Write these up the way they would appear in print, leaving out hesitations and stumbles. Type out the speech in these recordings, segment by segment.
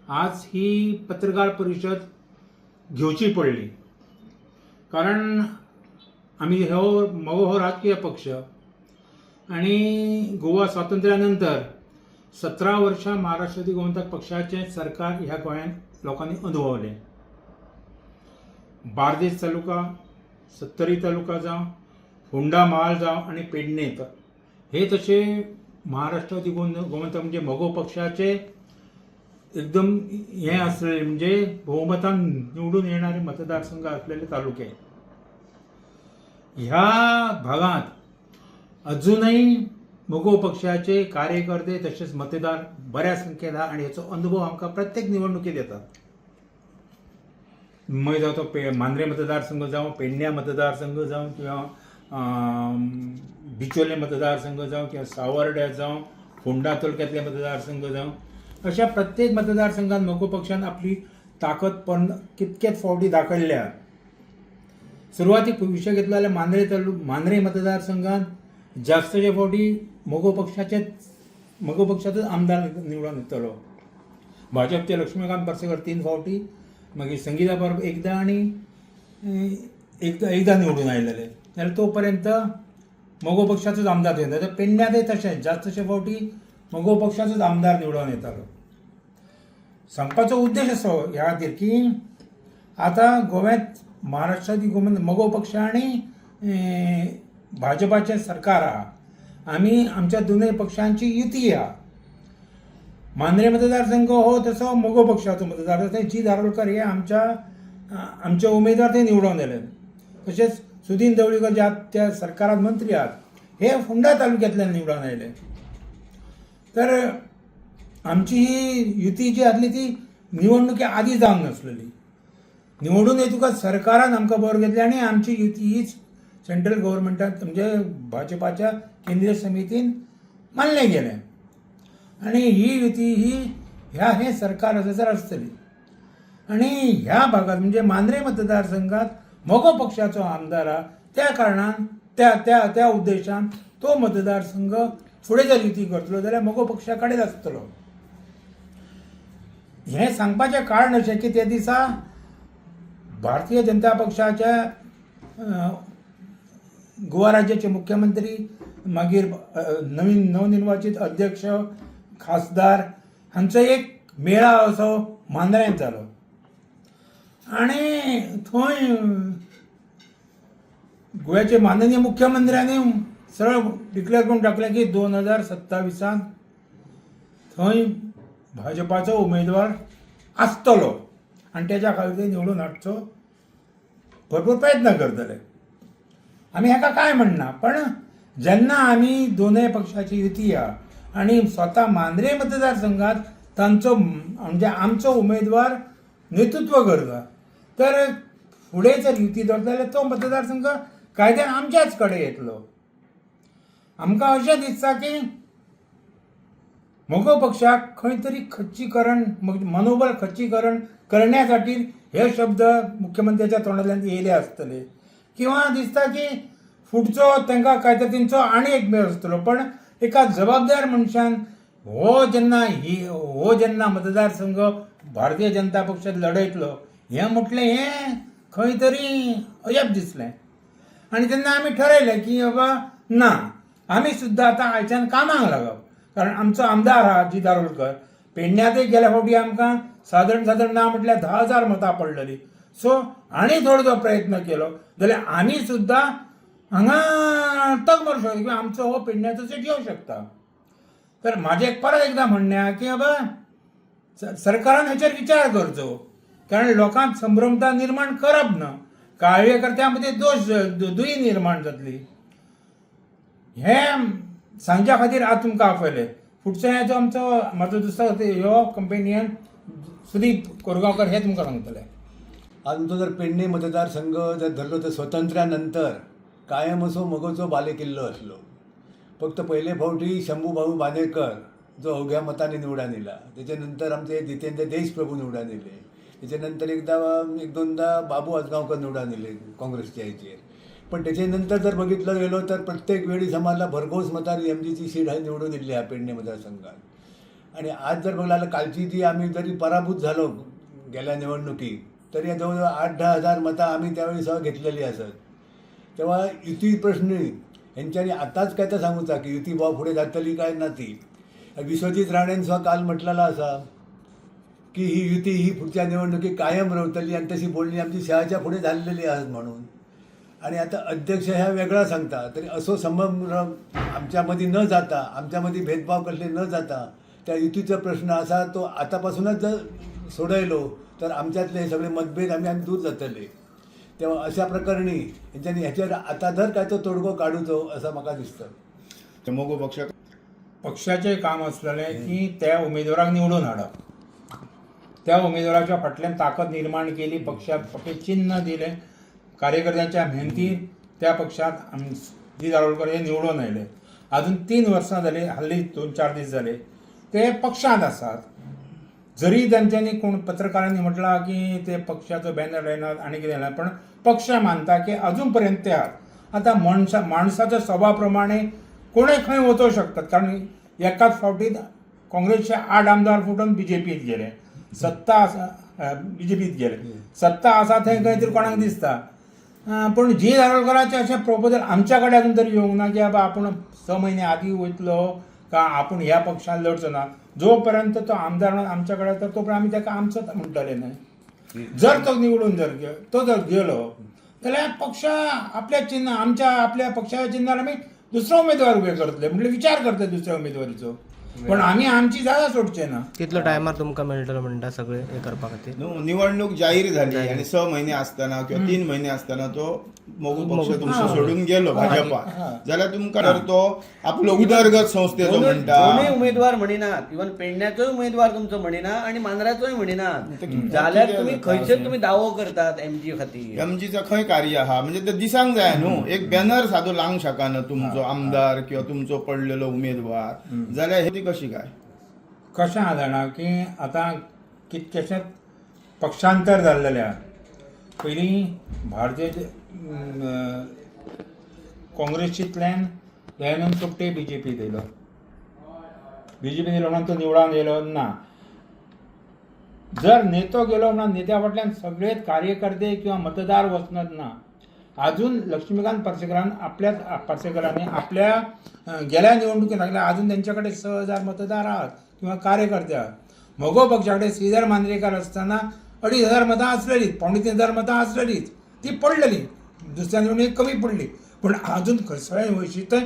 आज ही पत्रकार परिषद घेवची पडली, कारण आम्ही हो राजकीय पक्ष आणि गोवा स्वातंत्र्यानंतर 17 वर्षां महाराष्ट्रातील गोमंतक पक्षाचे सरकार ह्या गोंयांत लोकांनी अनुभवले. बार्देस तालुका, सत्तरी तालुका जावं, फोंडा महाल जावं आणि पेडणे हे तसे महाराष्ट्रातील गोमंतक म्हणजे मगो पक्षाचे एकदम हे असलेले म्हणजे बहुमतान निवडून येणारे मतदारसंघ असलेले तालुके. ह्या भागात अजूनही मगो पक्षाचे कार्यकर्ते तसेच मतदार बऱ्या संख्येन आहा आणि याचो अनुभव आमकां प्रत्येक निवडणुकीत येतात. मग जावं तो मांद्रे मतदारसंघ जावं, पेडण्या मतदारसंघ जावं किंवा बिचोले मतदारसंघ जावं किंवा सावर्ड्या जावं, फोंडा तालुक्यातले मतदारसंघ जावं, अशा प्रत्येक मतदारसंघात मगो पक्षान आपली ताकद कितकेच फावटी दाखयल्या. सुरवातीक विशय घेतला जाल्यार मांद्रे मतदारसंघात जास्तचे फावटी मगो पक्षाचोच आमदार निवडून येतलो. भाजपचे लक्ष्मीकांत पार्सेकर 3 फावटी, मागीर संगीता परब एकदा आणि एकदा निवडून आयलेले. जाल्यार तोपर्यंत मगो पक्षाचोच आमदार येता. तर पेडण्यातय तशेंच जास्तशे फावटी मगो पक्षाचोच आमदार निवडून येतालो. सांगपाचो उद्देश असो ह्या खातीर की आतां गोव्यांत महाराष्ट्रातील मगो पक्ष आणि भाजपाचें सरकार आहा. आमी आमच्या दोनूय पक्षांची युती आहा. मांद्रे मतदारसंघ हो तसो मगो पक्षाचो मतदारसंघ. जी धारोळकर हे आमचे उमेदवार ते निवडून येले. तशेंच सुदीन ढवळीकर जे त्या सरकारात मंत्री आहात हे फोंडा तालुक्यांतल्यान निवडून आयले. तर आमची ही युती जी आसली ती निवडणुके आदी जावंक नासलेली. निवडून येतकच सरकारान आमकां बर घेतली आणि आमची युती हीच सेंट्रल गव्हर्मेंटात म्हणजे भाजपाच्या केंद्रीय समितीन मानलें गेलें. आणि ही युती हे सरकार आसल्यार आसतली. आणि ह्या भागात म्हणजे मांद्रे मतदारसंघात मगो पक्षाचो आमदार आहा. त्या कारणान त्या उद्देशान तो मतदारसंघ फुडें जर युती करतलो जाल्यार मगो पक्षा कडेन आसतलो. हें सांगपाचें कारण अशें की त्या दिसा भारतीय जनता पक्षाच्या गोवा राज्याचे मुख्यमंत्री मागीर नवनिर्वाचित अध्यक्ष खासदार हांचो एक मेळावो असो मांद्र्यांत जालो. आणि थंय गोव्याचे माननीय मुख्यमंत्र्यांनी सरळ डिक्लेअर करून टाकलें की 2027 थंय भाजपाचो उमेदवार आसतलो आणि त्याच्या खातीर ते निवडून हाडचो भरपूर प्रयत्न करतले. आमी हेका काय म्हणना, पण जेन्ना आमी दोनूय पक्षाची युती आहा आणि स्वता मांद्रे मतदारसंघात तांचो म्हणजे आमचो उमेदवार नेतृत्व करता, तर फुडें जर युती धरता जाल्यार तो मतदारसंघ कायद्यान आमच्याच कडेन येतलो. आमकां अशें दिसता की मगो पक्षाक खंय तरी खच्चीकरण मनोबल खच्चीकरण करण्या खातीर हे शब्द मुख्यमंत्र्याच्या तोंडांतल्यान येयले आसतले किंवा दिसता की फुडचो तांकां काय तर तेंचो आनी एक मेळ आसतलो. पण एका जबाबदार मनशान हो जेन्ना मतदारसंघ भारतीय जनता पक्षात लढयतलो हें म्हटलें हें खंय तरी अजब दिसलें. आणि तेन्ना आमी ठरयलें की बाबा ना, आमी सुद्दां आतां आयच्यान कामाक लागप. कारण आमचो आमदार आहा जी धारोळकर, पेडण्यातय गेल्या फावटी आमकां सादारण ना म्हटल्यार 10,000 मतां पडलेली. सो आनी थोडो जो प्रयत्न केलो जाल्यार आमी सुद्दां हांगा तग मारूं शकता किंवा आमचो हो पेडण्याचो सीट येवंक शकता. तर म्हाजें परत एकदां म्हणणें आहा की बाबा सरकारान हेचेर विचार करचो. कारण लोकांक संभ्रमता निर्माण करप ना. कार्यकर्त्यां मदीं दुयी निर्माण जातली. हें सांगच्या खातीर आज तुमकां आपयलें. फुडचो हेचो म्हाजो दुसरो ह्यो कंपेनियन सुदीप कोरगांवकर हे तुमकां सांगतले. आमचो जर पेडणे मतदारसंघ जर धरलो तर स्वातंत्र्यानंतर कायम असो मगोचो बालेकिल्लो आसलो. फक्त पयले फावटी शंभूभाऊ बांदेकर जो अवघ्या मतांनी निवडून येयला. तेच्या नंतर आमचे जितेंद्र देशप्रभू निवडून येयले. त्याच्यानंतर एक दोनदा बाबू आजगावकर निवडून येयले काँग्रेसच्या हेचेर. पण त्याच्यानंतर जर बघितलं गेलो तर प्रत्येक वेळी समाजला भरघोस मतांनी एमजीची सीट निवडून येयली ह्या पेडणे मतदारसंघात. आणि आज जर बघायला कालची जी आम्ही जरी पराभूत झालो गेल्या निवडणुकीत तरी जवळजवळ 8-10 हजार मतं आम्ही त्यावेळी सह घेतलेली असत. तेव्हा युती प्रश्नी यांच्यानी आताच काय तर सांगूचा की युती भाव पुढे जातली काय ना ती. विश्वजित राणेंनी सुद्धा काल म्हटलेला असा की ही युती ही पुढच्या निवडणुकीत कायम राहतली आणि तशी बोलणी आमची शहाच्या पुढे झालेली आहेत म्हणून. आणि आता अध्यक्ष ह्या वेगळा सांगता तरी असो संभ्रम आमच्यामध्ये न जाता आमच्यामध्ये भेदभाव कसले न जाता त्या युतीचा प्रश्न असा तो आतापासूनच जर सोडयलो तर आमच्यातले हे सगळे मतभेद आम्ही दूर जातले. तेव्हा अशा प्रकरणी यांच्यानी ह्याच्यावर आता जर काय तो तोडगो काढूचो असं म्हाका दिसतं. मोगो पक्ष पक्षाचे काम असलेले की त्या उमेदवाराक निवडून हाडप, त्या उमेदवाराच्या फाटल्यान ताकद निर्माण केली, पक्षात चिन्ह दिले, कार्यकर्त्यांच्या मेहनती त्या पक्षात जी दारोलकर हे निवडून आयले. अजून 3 वर्सां जाली, हल्ली 2-4 दीस झाले ते पक्षांत असतात. जरी त्यांच्यानी कोण पत्रकारांनी म्हटला की ते पक्षाचो बॅनर लायनात आणि कितें ना, पण पक्ष मानता की अजूनपर्यंत ते आहात. आता माणसाच्या स्वभावाप्रमाणे कोणय खंय वचूंक शकतात, कारण एकाच फावटीत काँग्रेसचे 8 आमदार फुटून बीजेपीत गेले, बीजेपीत गेले, सत्ता आसा थंय खंय तरी कोणाक दिसता. पण जी दारोलकरांचे अशें प्रपोजल आमच्या कडेन अजून तरी येवंक ना की बाबा आपण 6 महिने आधी वयतलो का आपण ह्या पक्षान लढचो ना. जोपर्यंत तो आमदार आमच्या कडेन तर तोपर्यंत आमी ताका आमचोच म्हणटले न्हय. जर तो निवडून जर गेलो जाल्यार पक्ष आपल्या चिन्ह आपल्या पक्षाच्या चिन्हार आमी दुसरो उमेदवार उभे करतले, म्हणजे विचार करतले दुसऱ्या उमेदवारीचो. पण आमी आमची जागा सोडचे ना. तितलो टायमार तुमकां मेळटलो म्हणटा सगळे हे करपा खातीर. निवडणूक जाहीर झाली आणि 6 महिने असताना किंवा 3 महिने असताना तो मोगो पक्ष तुमचो सोडून गेलो भाजपा, जाल्यार तुमकां तर तो आपलो उदरगत संस्थेचो म्हणटा. दोनूय उमेदवार म्हणिनात, इवन पेडण्याचोय उमेदवार तुमचो म्हणिना आणि मांद्राचोय म्हणिनात, जाल्यार तुम्ही खंयचेर तुम्ही दावो करतात एमजी खातीर. एमजीचं खंय कार्य आहा म्हणजे ते दिसांक जाय न्हू. एक बॅनर सादो लावंक शकाना तुमचो आमदार किंवा तुमचो पडलेलो उमेदवार, जाल्यार हे कशी काय कशें आहा जाणा की आतां कितकेशेच पक्षांतर जाल्लेल्या पयलीं भारतीय काँग्रेसींतल्यान दयानंद सोपटे बीजेपीत येयलो. बीजेपीत येयलो म्हणून तो निवडून येयलो ना. जर नेतो गेलो म्हणून नेत्या फाटल्यान सगळे कार्यकर्ते किंवा मतदार वचनात ना. अजून लक्ष्मीकांत पार्सेकरांनी आपल्या गेल्या निवडणुकीत लागल्या अजून त्यांच्याकडे 6,000 मतदार आहात किंवा कार्यकर्ते आहात. मोगो पक्षाकडे श्रीधर मांद्रेकर असताना 2,500 मतां असलेलीच, 3,500 मतां असलेलीच, ती पडलेली. दुसऱ्या निवडणुकीत कमी पडली. पण अजून खसळ्या वैशिष्ट्य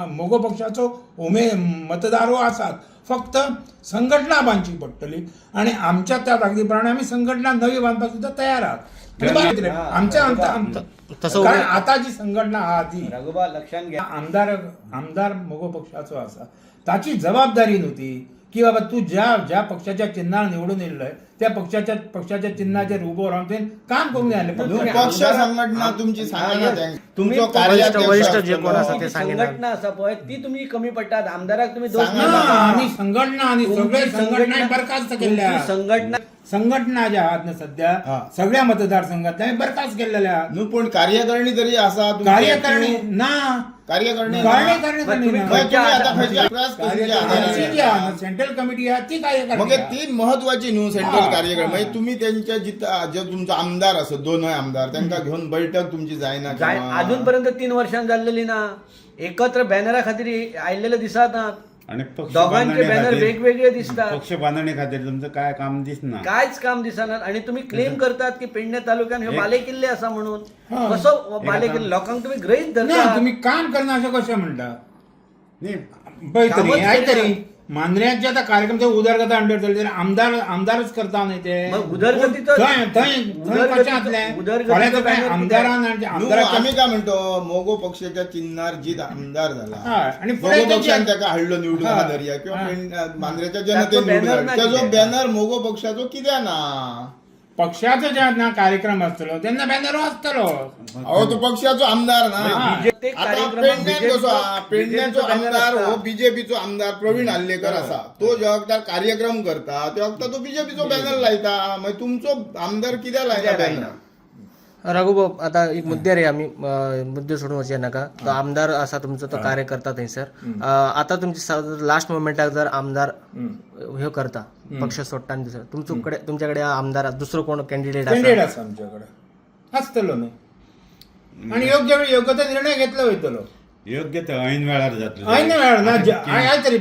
मोगो पक्षाचो मतदार आसात. फक्त संघटना बांदची पडटली आणि आमच्या त्या ताकदीप्रमाणे आम्ही संघटना नवी बांधपाक सुद्धा तयार आहात. कारण आता जी संघटना आहा ती रघुबा लक्षात घ्या, आमदार मोगो पक्षाचो आसा, ताची जबाबदारी नव्हती की बाबा तू ज्या पक्षाच्या चिन्हार निवडून येयल्लोय त्या पक्षाच्या चिन्हाचेर उभो रावन तुवें काम करूंक जाय आसलें. पक्ष संघटना तुमची सांगना तुम्ही तुमचो वरिष्ठ जे कोण आसा ते सांगिना. संघटना आसा पळय ती तुम्ही कमी पडटात. आमदाराक तुम्ही दोष सांगा दिनात. आणि संघटना आणि सगळे संघटना बरखास्त केल्ल्या. तुमची संघटना ज्या आहात ना सध्या सगळ्या मतदारसंघातल्या बरखास्त केलेल्या आहात. न्हू. पण कार्यकारिणी तरी आसा तुमची. कार्यकारिणी ना, कार्यकारिणी तुम्ही सेंट्रल कमिटी आहे ती मग कार्यकारिणी. ती महत्वाची न्हू सेंट्रल कार्यक्रम. म्हणजे तुम्ही त्यांच्या जे तुमचा आमदार असत, 2 आमदार, त्यांना घेऊन बैठक तुमची जायना किंवा अजूनपर्यंत 3 वर्षां जाल्लेली ना. एकत्र बॅनरा खातीर आयलेले दिसतात. आणि पक्ष दोघांचे बांधण्या बॅनर खातीर- वेगवेगळे दिसतात. पक्ष बांधण्या खातीर तुमचं काय काम दिसना. कायच काम दिसणार. आणि तुम्ही क्लेम करतात की पेडणे तालुक्यात हे बाले किल्ले असा म्हणून. कसो बाले किल्ले लोकांक तुम्ही गृहीत ना धरता. तुम्ही काम करणं असं कशें म्हणटा न्ही, पळय कामच तरी आयक केलें. तरी मांद्र्याचे आता कार्यक्रम ते उदरगता अंडर चलते आमदारच करता न्हय ते. मग उदरगतीचो- कशें जातलें उदरगतीचो कोणाचें काय बॅनर कितें? आमदारान न्हू, आमदाराच्या आम्ही काय म्हणतो मोगो पक्षाच्या चिन्हार जीत आमदार झाला, हय, आणि पुढे मोगो त्यांच्या- पक्षान त्याका हाडलो निवडून हा. दर्या किंवा हा. मांद्र्याच्या त्याचो जनतेन बॅनर निवडून ना त्याचो कितें? बॅनर मोगो पक्षाचो कित्या ना. पक्षाचो जेन्ना कार्यक्रम आसतलो तेन्ना बॅनरो आसतलो. अहो तो पक्षाचो आमदार ना. प्रत्येक आता कार्यक्रमात पेडण्यात कसो हा, पेडण्याचो बीजेपीचो बॅनर आमदार असता. हो बीजेपीचो आमदार प्रवीण हल्लेकर असा. तो जेव्हा वक्तार कार्यक्रम करता त्या वक्ता तो बीजेपीचो बॅनर लायता. मग तुमचो आमदार कित्याक लायता बॅनर. राघूभाऊ आता एक मुद्दे रे आम्ही मुद्दे सोडून वचय नका तो आमदार असा तुमचा तो कार्यकर्ता थंयसर आता तुमची लास्ट मोमेंटाक जर आमदार हे करता पक्ष सोडटा आणि दुसरं तुमच्याकडे आमदार दुसरं कोण कॅन्डिडेट कॅन्डिडेट आसा आमच्याकडे आसतलो न्हू आणि योग्य वेळी योग्य तो निर्णय घेतलो वयतलो योग्य तर ऐन वेळार जातलो आय नाही वेळार ना आय तरी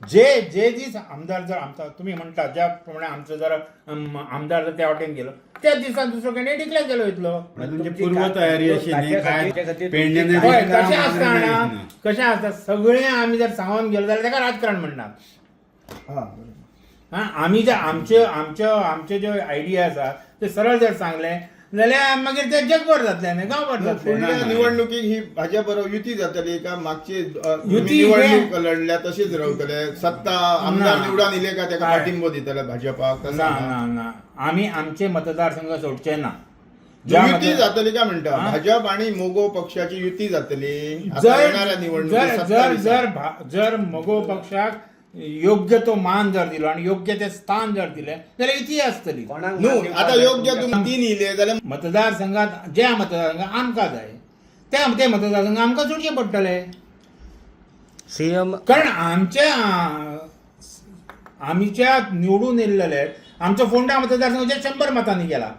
जे दीस आमदार जर आमचा तुम्ही म्हणता ज्या प्रमाणे आमचं जर आमदार जर त्या वाटेन गेलो त्या दिसात दुसरो कॅन्डिडेट डिक्लेअर केलो वयतलो म्हणजे पूर्व तयारी अशी नाही काय पेडण्याने होय, देखील कशें काम आसता मागलें जाणा नाहीत ना. कशें आसता सगळें आमी जर सांगून गेलो जाल्यार ताका राजकारण म्हणटात आमी जे आमचे जे आयडिया आसा ते सरळ जर सांगले जाल्यार मागीर ते जगभर जातले आनी गांवभर जातले पुढल्या निवडणुकीक ही भाजप बरोबर युती जातली का मागचे युती निवडणूक लढल्या तशीच रावतले सत्ता आमदार निवडून इले का त्याका पाठिंबो दितले भाजपाक ना ना ना आमी आमचे मतदारसंघ सोडचे ना युती जातली का म्हणटा भाजप आणि मोगो पक्षाची युती जातली आता येणाऱ्या निवडणुकीत जर मगो पक्षाक योग्य तो मान जर दिलो आणि योग्य ते स्थान जर दिले जाल्यार इति आसतली कोणाक न्हू मान आता योग्य तुम्ही तीन इले जाल्यार मतदारसंघात ज्या मतदारसंघात आमकां जाय ते मतदारसंघ आमकां सोडचे पडटले सीएम कारण आमच्या निवडून येयलेले आमचो फोंडा मतदारसंघ 100 मतांनी गेला